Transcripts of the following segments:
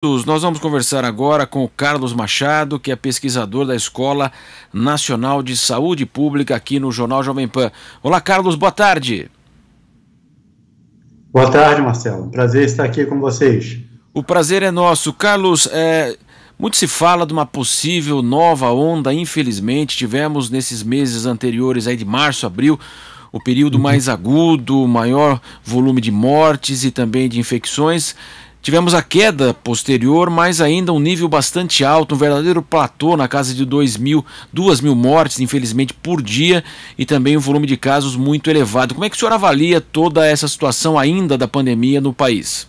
Nós vamos conversar agora com o Carlos Machado, que é pesquisador da Escola Nacional de Saúde Pública aqui no Jornal Jovem Pan. Olá, Carlos, boa tarde. Boa tarde, Marcelo. Prazer estar aqui com vocês. O prazer é nosso. Carlos, muito se fala de uma possível nova onda, infelizmente. Tivemos nesses meses anteriores, aí de março, abril, o período mais agudo, maior volume de mortes e também de infecções. Tivemos a queda posterior, mas ainda um nível bastante alto, um verdadeiro platô na casa de 2 mil mortes, infelizmente, por dia, e também um volume de casos muito elevado. Como é que o senhor avalia toda essa situação ainda da pandemia no país?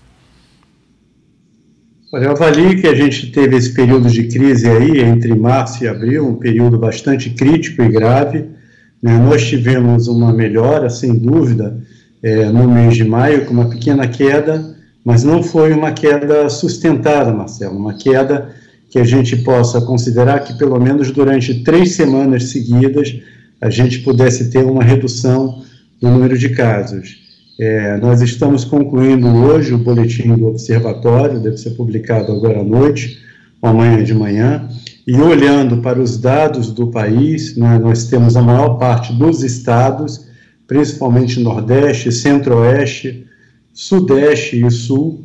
Olha, eu avalio que a gente teve esse período de crise aí, entre março e abril, um período bastante crítico e grave, né? Nós tivemos uma melhora, sem dúvida, no mês de maio, com uma pequena queda, mas não foi uma queda sustentada, Marcelo, uma queda que a gente possa considerar que pelo menos durante 3 semanas seguidas a gente pudesse ter uma redução no número de casos. Nós estamos concluindo hoje o boletim do observatório, deve ser publicado agora à noite, ou amanhã de manhã, e olhando para os dados do país, né, nós temos a maior parte dos estados, principalmente Nordeste, Centro-Oeste, Sudeste e Sul,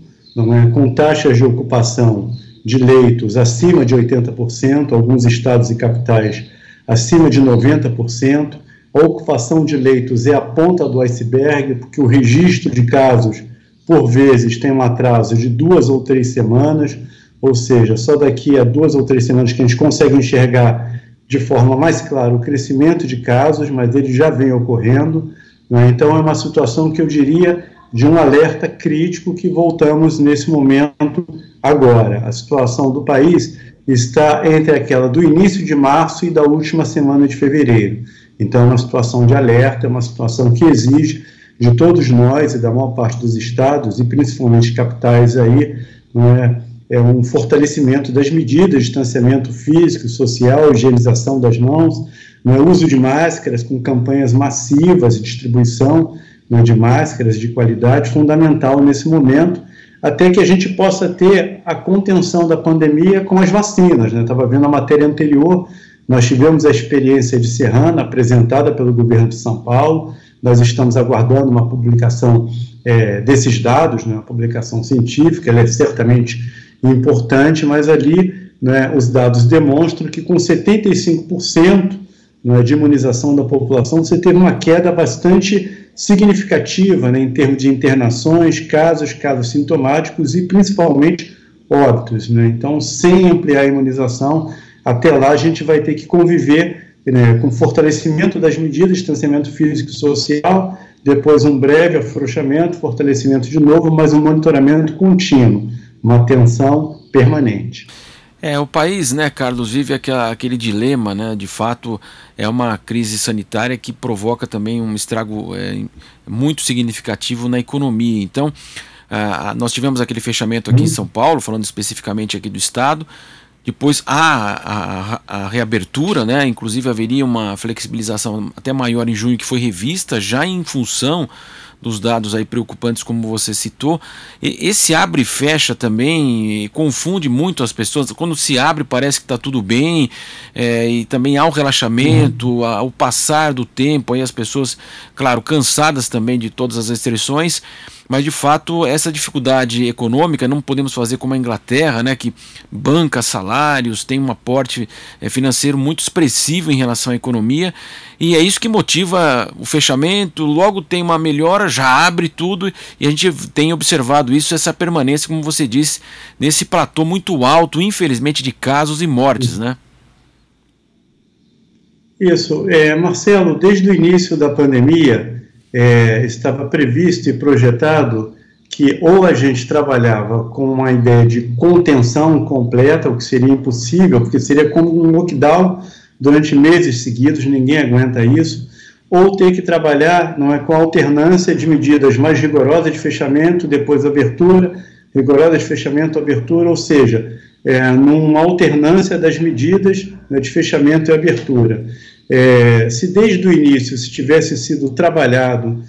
com taxas de ocupação de leitos acima de 80%, alguns estados e capitais acima de 90%. A ocupação de leitos é a ponta do iceberg, porque o registro de casos, por vezes, tem um atraso de 2 ou 3 semanas, ou seja, só daqui a 2 ou 3 semanas que a gente consegue enxergar de forma mais clara o crescimento de casos, mas ele já vem ocorrendo, né? Então é uma situação que eu diria de um alerta crítico que voltamos nesse momento agora. A situação do país está entre aquela do início de março e da última semana de fevereiro. Então é uma situação de alerta, é uma situação que exige de todos nós e da maior parte dos estados, e principalmente capitais aí, um fortalecimento das medidas de distanciamento físico, social, higienização das mãos, uso de máscaras com campanhas massivas e distribuição de máscaras de qualidade, fundamental nesse momento, até que a gente possa ter a contenção da pandemia com as vacinas. Estava vendo a matéria anterior, nós tivemos a experiência de Serrana, apresentada pelo governo de São Paulo, nós estamos aguardando uma publicação desses dados, uma publicação científica, ela é certamente importante, mas ali os dados demonstram que com 75% de imunização da população, você teve uma queda bastante significativa, em termos de internações, casos sintomáticos e principalmente óbitos. Então, sem ampliar a imunização, até lá a gente vai ter que conviver com fortalecimento das medidas de distanciamento físico e social, depois um breve afrouxamento, fortalecimento de novo, mas um monitoramento contínuo, uma atenção permanente. O país, Carlos, vive aquele dilema, de fato é uma crise sanitária que provoca também um estrago muito significativo na economia. Então, nós tivemos aquele fechamento aqui em São Paulo, falando especificamente aqui do estado, depois a reabertura, inclusive haveria uma flexibilização até maior em junho, que foi revista já em função dos dados aí preocupantes, como você citou. Esse abre e fecha também confunde muito as pessoas. Quando se abre parece que está tudo bem, e também há um relaxamento, ao passar do tempo, aí as pessoas, claro, cansadas também de todas as restrições, mas de fato essa dificuldade econômica não podemos fazer como a Inglaterra, que banca salários, tem um aporte financeiro muito expressivo em relação à economia, e é isso que motiva o fechamento. Logo tem uma melhora, já abre tudo, e a gente tem observado isso, essa permanência, como você disse, nesse platô muito alto, infelizmente, de casos e mortes, Isso, Marcelo, desde o início da pandemia, estava previsto e projetado que ou a gente trabalhava com uma ideia de contenção completa, o que seria impossível, porque seria como um lockdown durante meses seguidos, ninguém aguenta isso, ou ter que trabalhar com a alternância de medidas mais rigorosas de fechamento, depois abertura, rigorosa de fechamento, abertura, ou seja, numa alternância das medidas de fechamento e abertura. Se desde o início se tivesse sido trabalhado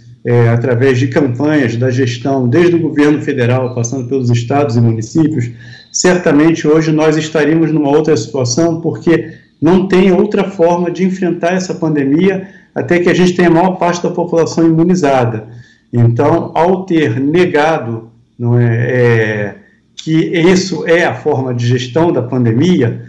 através de campanhas da gestão, desde o governo federal, passando pelos estados e municípios, certamente hoje nós estaríamos numa outra situação, porque não tem outra forma de enfrentar essa pandemia até que a gente tenha a maior parte da população imunizada. Então, ao ter negado, não que isso é a forma de gestão da pandemia,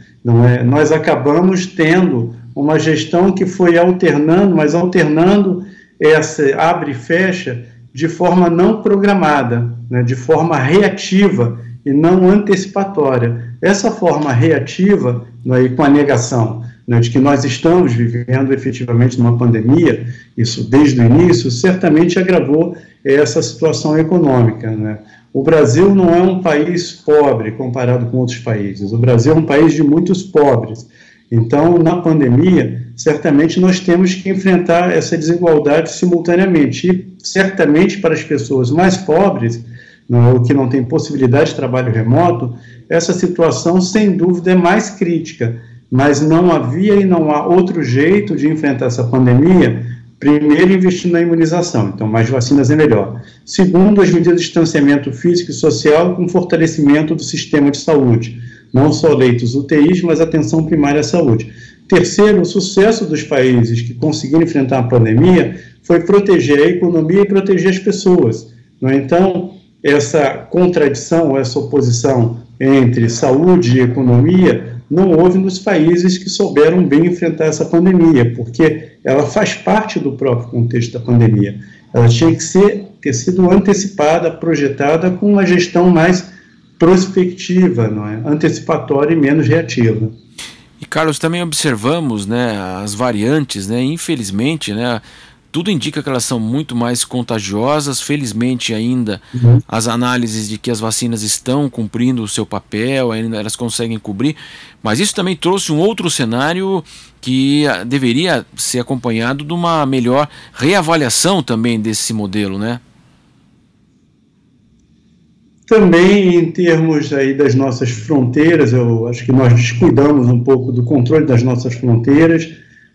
nós acabamos tendo uma gestão que foi alternando, mas alternando essa abre e fecha de forma não programada, de forma reativa e não antecipatória. Essa forma reativa, com a negação de que nós estamos vivendo efetivamente numa pandemia, isso desde o início, certamente agravou essa situação econômica. O Brasil não é um país pobre comparado com outros países, o Brasil é um país de muitos pobres. Então, na pandemia, certamente nós temos que enfrentar essa desigualdade simultaneamente. E, certamente, para as pessoas mais pobres, ou que não têm possibilidade de trabalho remoto, essa situação, sem dúvida, é mais crítica. Mas não havia e não há outro jeito de enfrentar essa pandemia, primeiro, investindo na imunização, então mais vacinas é melhor. Segundo, as medidas de distanciamento físico e social com fortalecimento do sistema de saúde, não só leitos UTIs, mas atenção primária à saúde. Terceiro, o sucesso dos países que conseguiram enfrentar a pandemia foi proteger a economia e proteger as pessoas. Então, essa contradição, essa oposição entre saúde e economia não houve nos países que souberam bem enfrentar essa pandemia, porque ela faz parte do próprio contexto da pandemia. Ela tinha que ter sido antecipada, projetada com uma gestão mais prospectiva, antecipatória e menos reativa. E, Carlos, também observamos as variantes, infelizmente, tudo indica que elas são muito mais contagiosas. Felizmente ainda as análises de que as vacinas estão cumprindo o seu papel, ainda elas conseguem cobrir, mas isso também trouxe um outro cenário que deveria ser acompanhado de uma melhor reavaliação também desse modelo, Também em termos aí das nossas fronteiras, eu acho que nós descuidamos um pouco do controle das nossas fronteiras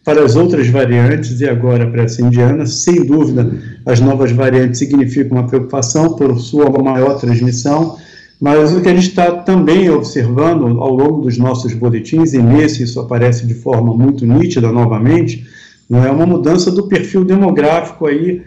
para as outras variantes e agora para essa indiana. Sem dúvida, as novas variantes significam uma preocupação por sua maior transmissão, mas o que a gente está também observando ao longo dos nossos boletins, e nesse isso aparece de forma muito nítida novamente, é uma mudança do perfil demográfico aí,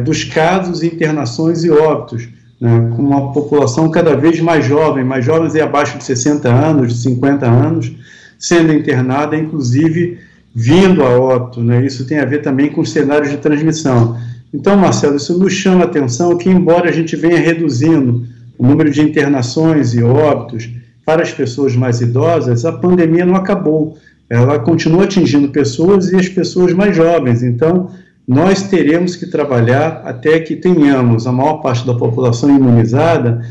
dos casos, internações e óbitos, com uma população cada vez mais jovens e abaixo de 60 anos, de 50 anos, sendo internada, inclusive vindo a óbito. Isso tem a ver também com os cenários de transmissão. Então, Marcelo, isso nos chama a atenção que, embora a gente venha reduzindo o número de internações e óbitos para as pessoas mais idosas, a pandemia não acabou. Ela continua atingindo pessoas e as pessoas mais jovens. Então, nós teremos que trabalhar até que tenhamos a maior parte da população imunizada,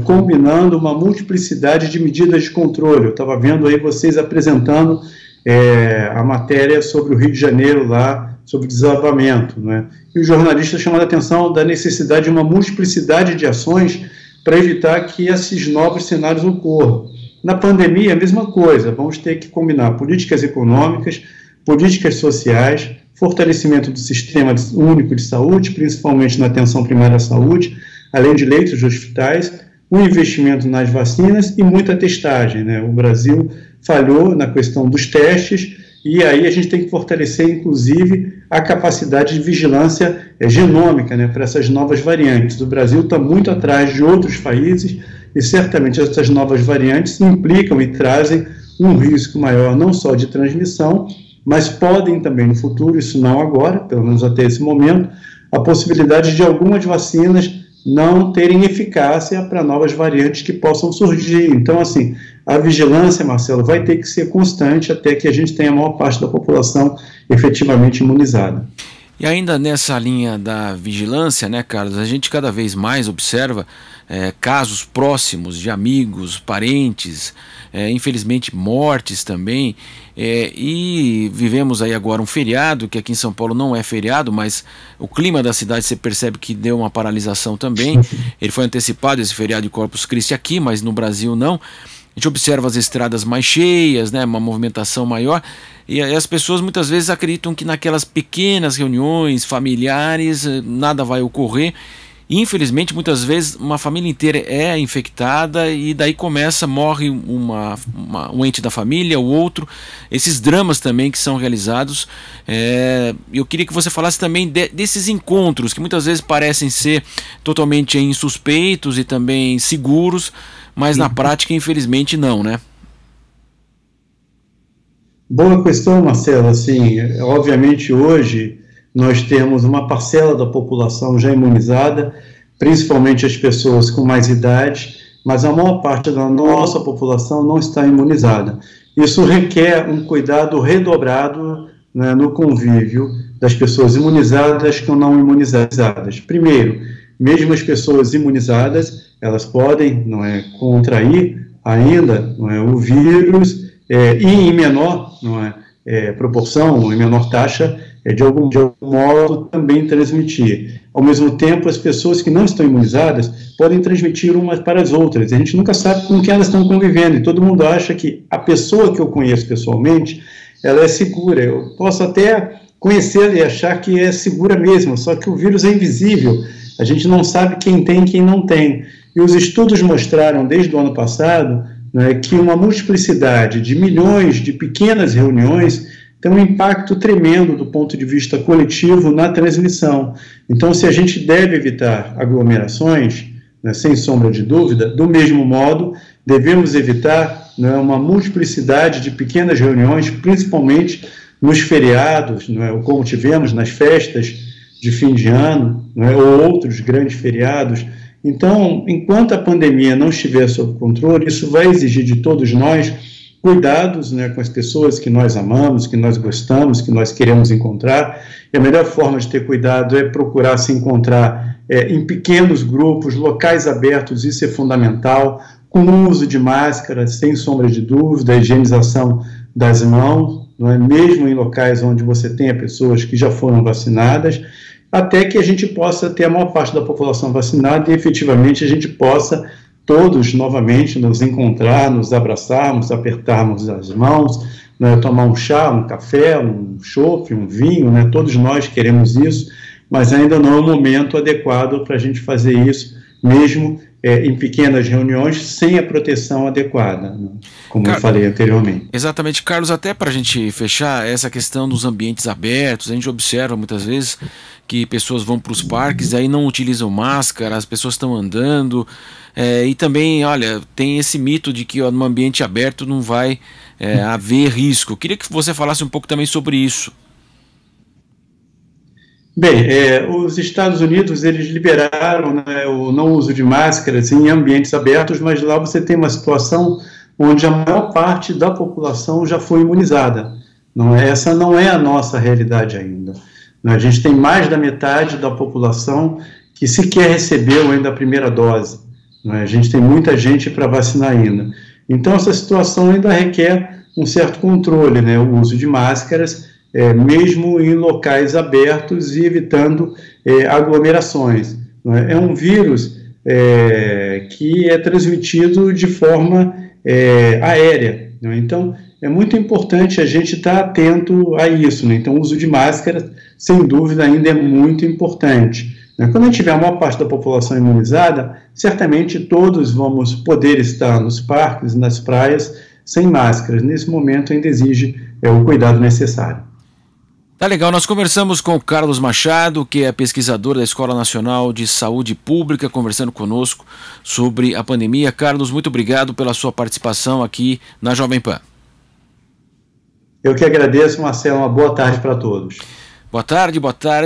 combinando uma multiplicidade de medidas de controle. Eu estava vendo aí vocês apresentando a matéria sobre o Rio de Janeiro lá, sobre desabamento, e os jornalistas chamando a atenção da necessidade de uma multiplicidade de ações para evitar que esses novos cenários ocorram. Na pandemia, a mesma coisa, vamos ter que combinar políticas econômicas, políticas sociais, fortalecimento do sistema único de saúde, principalmente na atenção primária à saúde, além de leitos de hospitais, um investimento nas vacinas e muita testagem. O Brasil falhou na questão dos testes e aí a gente tem que fortalecer, inclusive, a capacidade de vigilância genômica para essas novas variantes. O Brasil está muito atrás de outros países e certamente essas novas variantes implicam e trazem um risco maior não só de transmissão, mas podem também no futuro, isso não agora, pelo menos até esse momento, a possibilidade de algumas vacinas não terem eficácia para novas variantes que possam surgir. Então, assim, a vigilância, Marcelo, vai ter que ser constante até que a gente tenha a maior parte da população efetivamente imunizada. E ainda nessa linha da vigilância, Carlos, a gente cada vez mais observa casos próximos de amigos, parentes, infelizmente mortes também, e vivemos aí agora um feriado, que aqui em São Paulo não é feriado, mas o clima da cidade você percebe que deu uma paralisação também. Ele foi antecipado, esse feriado de Corpus Christi aqui, mas no Brasil não. A gente observa as estradas mais cheias, uma movimentação maior, e as pessoas muitas vezes acreditam que naquelas pequenas reuniões familiares nada vai ocorrer, E, infelizmente, muitas vezes uma família inteira é infectada e daí morre um ente da família, o outro. Esses dramas também que são realizados. Eu queria que você falasse também desses encontros que muitas vezes parecem ser totalmente insuspeitos e também seguros, mas na prática, infelizmente, não, né? Boa questão, Marcelo. Assim, obviamente, hoje nós temos uma parcela da população já imunizada, principalmente as pessoas com mais idade, mas a maior parte da nossa população não está imunizada. Isso requer um cuidado redobrado, né, no convívio das pessoas imunizadas com não imunizadas. Primeiro, mesmo as pessoas imunizadas, elas podem, não é, contrair ainda, não é, o vírus, e em menor, não é, proporção, em menor taxa, de algum modo também transmitir. Ao mesmo tempo, as pessoas que não estão imunizadas podem transmitir umas para as outras. A gente nunca sabe com quem elas estão convivendo, e todo mundo acha que a pessoa que eu conheço pessoalmente, ela é segura. Eu posso até conhecê-la e achar que é segura mesmo, só que o vírus é invisível. A gente não sabe quem tem e quem não tem. E os estudos mostraram, desde o ano passado, né, que uma multiplicidade de milhões de pequenas reuniões tem um impacto tremendo do ponto de vista coletivo na transmissão. Então, se a gente deve evitar aglomerações, né, sem sombra de dúvida, do mesmo modo, devemos evitar, né, uma multiplicidade de pequenas reuniões, principalmente nos feriados, né, como tivemos nas festas de fim de ano, né, ou outros grandes feriados. Então, enquanto a pandemia não estiver sob controle, isso vai exigir de todos nós cuidados, né, com as pessoas que nós amamos, que nós gostamos, que nós queremos encontrar. E a melhor forma de ter cuidado é procurar se encontrar em pequenos grupos, locais abertos, isso é fundamental, com o uso de máscara, sem sombra de dúvida, a higienização das mãos, não é? Mesmo em locais onde você tenha pessoas que já foram vacinadas, até que a gente possa ter a maior parte da população vacinada e efetivamente a gente possa todos novamente nos encontrar, nos abraçarmos, apertarmos as mãos, né, tomar um chá, um café, um chopp, um vinho, né, todos nós queremos isso, mas ainda não é o momento adequado para a gente fazer isso, mesmo em pequenas reuniões, sem a proteção adequada, né, como eu falei anteriormente. Exatamente, Carlos, até para a gente fechar essa questão dos ambientes abertos, a gente observa muitas vezes que pessoas vão para os parques e aí não utilizam máscara, as pessoas estão andando, e também, olha, tem esse mito de que no ambiente aberto não vai haver risco. Queria que você falasse um pouco também sobre isso. Bem, os Estados Unidos, eles liberaram, né, o não uso de máscaras em ambientes abertos, mas lá você tem uma situação onde a maior parte da população já foi imunizada. Essa não é a nossa realidade ainda. A gente tem mais da metade da população que sequer recebeu ainda a primeira dose. A gente tem muita gente para vacinar ainda. Então, essa situação ainda requer um certo controle, né, o uso de máscaras, mesmo em locais abertos e evitando aglomerações. É um vírus que é transmitido de forma aérea. Então, é muito importante a gente estar atento a isso. Então, o uso de máscaras, sem dúvida, ainda é muito importante. Quando a gente tiver a maior parte da população imunizada, certamente todos vamos poder estar nos parques, nas praias, sem máscaras. Nesse momento, ainda exige o cuidado necessário. Tá legal, nós conversamos com o Carlos Machado, que é pesquisador da Escola Nacional de Saúde Pública, conversando conosco sobre a pandemia. Carlos, muito obrigado pela sua participação aqui na Jovem Pan. Eu que agradeço, Marcelo, uma boa tarde para todos. Boa tarde, boa tarde.